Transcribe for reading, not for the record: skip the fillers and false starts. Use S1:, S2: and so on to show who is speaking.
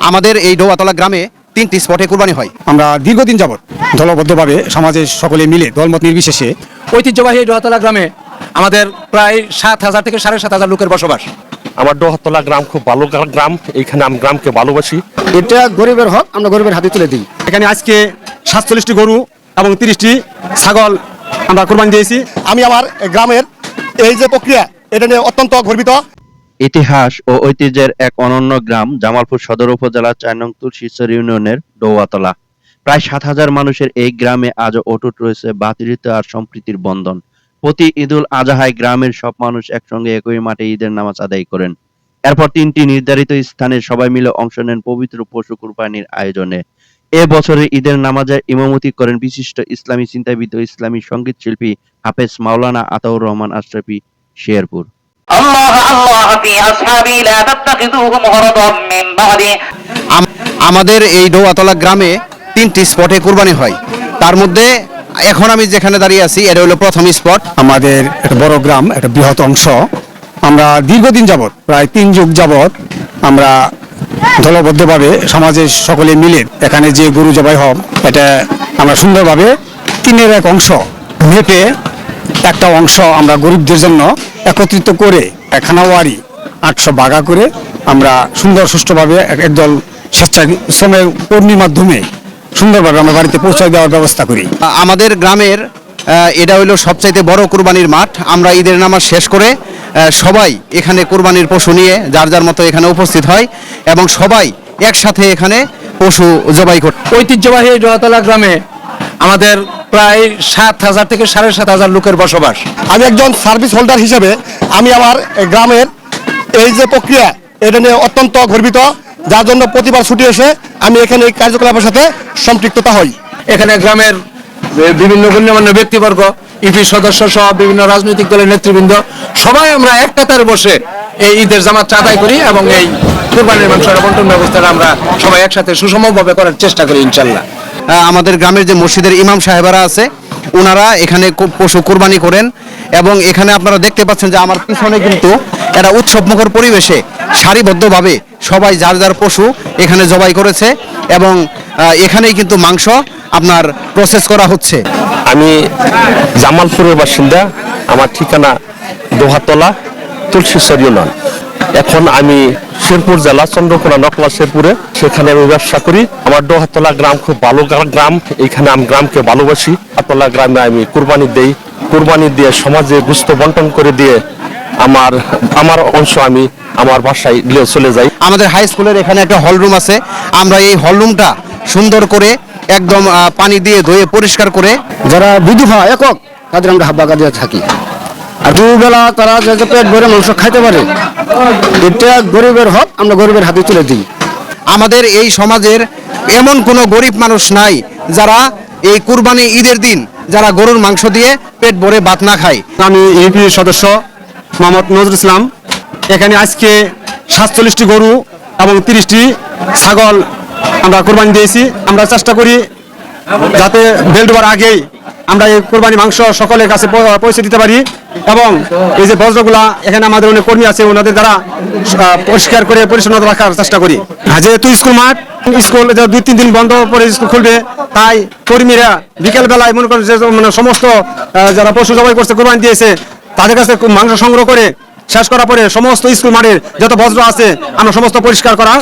S1: আমাদের এই ডৌয়াতলা গ্রামে 3টি স্পটে কুরবানি হয়।
S2: আমরা দীর্ঘদিন যাবৎ দলবদ্ধভাবে সমাজের সকলে মিলে দলমত নির্বিশেষে
S3: ঐতিহ্যবাহী ডৌয়াতলা গ্রামে আমাদের প্রায় 7,000 থেকে 7,500 লোকের বসবাস।
S4: আমার ডৌয়াতলা গ্রাম খুব ভালো গ্রাম, এইখানে আমি গ্রামকে ভালোবাসি।
S2: এটা গরিবের হক, আমরা গরিবের হাতে তুলে দিই। এখানে আজকে 47টি গরু এবং 30টি ছাগল আমরা কোরবানি দিয়েছি।
S5: আমি আমার গ্রামের এই যে প্রক্রিয়া, এটা নিয়ে অত্যন্ত গর্বিত।
S6: ইতিহাস ও ঐতিহ্যের এক অনন্য গ্রাম জামালপুর সদর উপজেলা 4 নং তুলসীচর ইউনিয়নের ডৌয়াতলা। প্রায় 7,000 মানুষের এই গ্রামে আজও অটুট রয়েছে ভ্রাতৃত্ব আর সম্প্রীতির বন্ধন। প্রতি ঈদুল আজহায় গ্রামের সব মানুষ একসঙ্গে একই মাঠে ঈদের নামাজ আদায় করেন। এরপর 3টি নির্ধারিত স্থানে সবাই মিলে অংশ নেন পবিত্র পশু কুরবানির আয়োজনে। এ বছরের ঈদের নামাজে ইমামতি করেন বিশিষ্ট ইসলামী চিন্তাবিদ ও ইসলামী সঙ্গীত শিল্পী হাফেজ মাওলানা আতাউর রহমান আশরাফি শেরপুর।
S1: আমাদের এই ডৌয়াতলা গ্রামে 3টি স্পটে কুরবানি হয়। তার মধ্যে এখন আমি যেখানে দাঁড়িয়ে আছি এটা হলো প্রথম স্পট।
S2: আমাদের একটা বড় গ্রাম, একটা বৃহৎ অংশ। আমরা দীর্ঘদিন যাবৎ, প্রায় 3 যুগ যাবৎ আমরা দলবদ্ধভাবে সমাজের সকলে মিলে এখানে যে গরু জবাই হয়, এটা আমরা সুন্দরভাবে 3-এর 1 অংশ মেপে একটা অংশ আমরা গরিবদের জন্য একত্রিত করে খানাওয়ারি 800 বাগা করে আমরা সুন্দর সুষ্ঠুভাবে একদল স্বেচ্ছাশ্রমের কর্মীর মাধ্যমে সুন্দরভাবে আমরা বাড়িতে পৌঁছে দেওয়ার ব্যবস্থা করি।
S1: আমাদের গ্রামের এটা হলো সবচাইতে বড় কুরবানির মাঠ। আমরা ঈদের নামাজ শেষ করে সবাই এখানে কুরবানির পশু নিয়ে যার যার মতো এখানে উপস্থিত হয় এবং সবাই একসাথে এখানে পশু জবাই করে।
S3: ঐতিহ্যবাহী ডৌয়াতলা গ্রামে আমাদের প্রায় 7,000 থেকে 7,500 লোকের বসবাস।
S5: আমি একজন সার্ভিস হোল্ডার হিসেবে আমি আমার গ্রামের এই যে প্রক্রিয়া, এটা নিয়ে অত্যন্ত গর্বিত, যার জন্য প্রতিবার ছুটি এসে আমি এখানে এই কার্যকলাপের সাথে সম্পৃক্ততা হই।
S3: এখানে গ্রামের বিভিন্ন গণ্যমান্য ব্যক্তিবর্গ, ইপি সদস্য সহ বিভিন্ন রাজনৈতিক দলের নেতৃবৃন্দ সবাই আমরা এক কাতারে বসে এই ঈদের জামাত আদায় করি এবং এই কুরবানির মাংসের বন্টন ব্যবস্থাটা আমরা সবাই একসাথে সুষমভাবে করার চেষ্টা করি ইনশাল্লাহ।
S1: আমাদের গ্রামের যে মসজিদের ইমাম সাহেবারা আছে ওনারা এখানে পশু কুরবানি করেন এবং এখানে আপনারা দেখতে পাচ্ছেন যে আমার পিছনে কিন্তু একটা উৎসবমুখর পরিবেশে সারিবদ্ধভাবে সবাই যার যার পশু এখানে জবাই করেছে এবং এখানেই কিন্তু মাংস আপনার প্রসেস করা হচ্ছে।
S4: আমি জামালপুরের বাসিন্দা, আমার ঠিকানা ডৌয়াতলা তুলসীচর ইউনিয়ন। এখন আমি শেরপুর জেলা চন্দ্রকোনা নকলা শেরপুরে, সেখানে আমি ব্যবসা করি। আমার ডৌয়াতলা গ্রাম খুব ভালো গ্রাম, এইখানে আমি গ্রামকে ভালোবাসি। ডৌয়াতলা গ্রামে আমি কুরবানি দেই, কুরবানি দিয়ে সমাজে গোশত বন্টন করে দিয়ে আমার অংশ আমি আমার বাসায় নিয়ে চলে যাই।
S1: আমাদের হাই স্কুলের এখানে একটা হল রুম আছে। আমরা এই হল রুমটা সুন্দর করে একদম পানি দিয়ে ধুয়ে পরিষ্কার করে
S2: যারা বিধবা একক তাদের আমরা হাব্বাগা দিয়ে থাকি। আর দুবেলা তারা যে পেট ভরে মাংস খাইতে পারে, এটা গরিবের হক, আমরা গরিবের হাতে তুলে দিই।
S1: আমাদের এই সমাজের এমন কোনো গরিব মানুষ নাই যারা এই কুরবানি ঈদের দিন যারা গরুর মাংস দিয়ে পেট ভরে ভাত না খায়।
S2: আমি ইউপি সদস্য মোহাম্মদ নজরুল ইসলাম। এখানে আজকে 47টি গরু এবং 30টি ছাগল আমরা কোরবানি দিয়েছি। আমরা চেষ্টা করি যাতে বেল ডোবার আগেই আমরা এই কোরবানি মাংস সকলের কাছে পৌঁছে দিতে পারি এবং এই যে বজ্রগুলা এখানে আমাদের অনেক কর্মী আছে, ওনাদের দ্বারা পরিষ্কার করে পরিচ্ছন্নতা রাখার চেষ্টা করি। যেহেতু স্কুল মাঠ, স্কুল 2-3 দিন বন্ধ পরে স্কুল খুলবে, তাই কর্মীরা বিকেল বেলায় মনে করেন যে সমস্ত যারা পশু জবাই করছে কোরবানি দিয়েছে তাদের কাছে মাংস সংগ্রহ করে শেষ করার পরে সমস্ত স্কুল মাঠের যত বজ্র আছে আমরা সমস্ত পরিষ্কার করি।